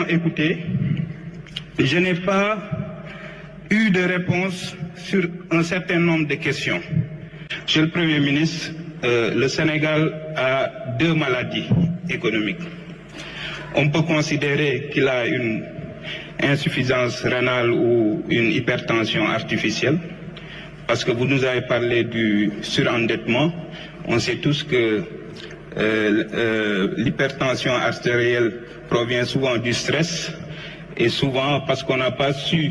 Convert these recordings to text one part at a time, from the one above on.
Écoutez, je n'ai pas eu de réponse sur un certain nombre de questions. Monsieur le Premier ministre, le Sénégal a 2 maladies économiques. On peut considérer qu'il a une insuffisance rénale ou une hypertension artificielle, parce que vous nous avez parlé du surendettement. On sait tous que l'hypertension artérielle provient souvent du stress et souvent parce qu'on n'a pas su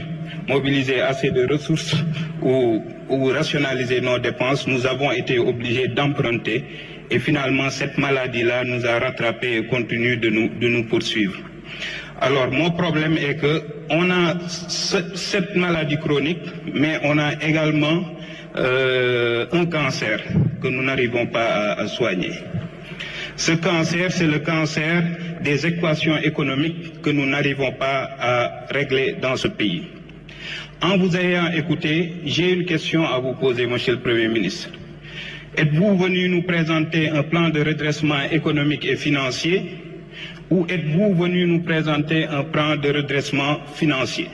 mobiliser assez de ressources ou rationaliser nos dépenses, nous avons été obligés d'emprunter et finalement cette maladie-là nous a rattrapés et continue de nous poursuivre. Alors mon problème est que on a cette maladie chronique, mais on a également un cancer que nous n'arrivons pas à soigner. Ce cancer, c'est le cancer des équations économiques que nous n'arrivons pas à régler dans ce pays. En vous ayant écouté, j'ai une question à vous poser, Monsieur le Premier ministre. Êtes-vous venu nous présenter un plan de redressement économique et financier ou êtes-vous venu nous présenter un plan de redressement financier?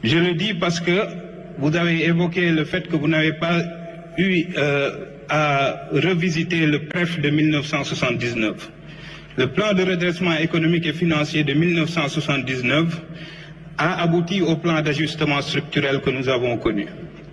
Je le dis parce que vous avez évoqué le fait que vous n'avez pas eu à revisiter le PREF de 1979. Le plan de redressement économique et financier de 1979 a abouti au plan d'ajustement structurel que nous avons connu.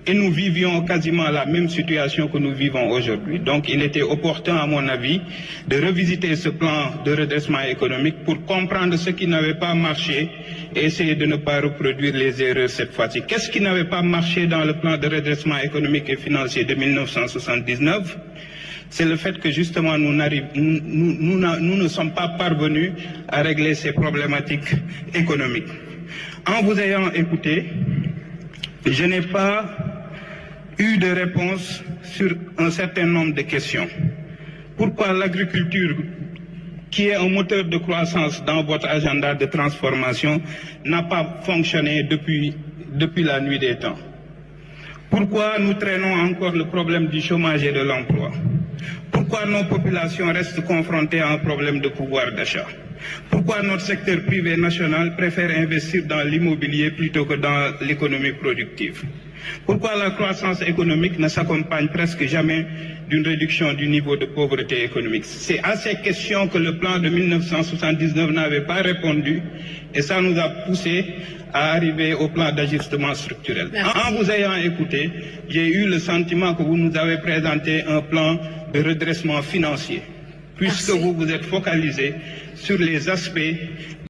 Et nous vivions quasiment la même situation que nous vivons aujourd'hui. Donc il était opportun, à mon avis, de revisiter ce plan de redressement économique pour comprendre ce qui n'avait pas marché et essayer de ne pas reproduire les erreurs cette fois-ci. Qu'est-ce qui n'avait pas marché dans le plan de redressement économique et financier de 1979 ? C'est le fait que justement nous ne sommes pas parvenus à régler ces problématiques économiques. En vous ayant écouté, je n'ai pas eu de réponse sur un certain nombre de questions. Pourquoi l'agriculture, qui est un moteur de croissance dans votre agenda de transformation, n'a pas fonctionné depuis la nuit des temps? Pourquoi nous traînons encore le problème du chômage et de l'emploi? Pourquoi nos populations restent confrontées à un problème de pouvoir d'achat? Pourquoi notre secteur privé national préfère investir dans l'immobilier plutôt que dans l'économie productive? Pourquoi la croissance économique ne s'accompagne presque jamais d'une réduction du niveau de pauvreté économique? C'est à ces questions que le plan de 1979 n'avait pas répondu et ça nous a poussé à arriver au plan d'ajustement structurel. Merci. En vous ayant écouté, j'ai eu le sentiment que vous nous avez présenté un plan de redressement financier, puisque vous vous êtes focalisé sur les aspects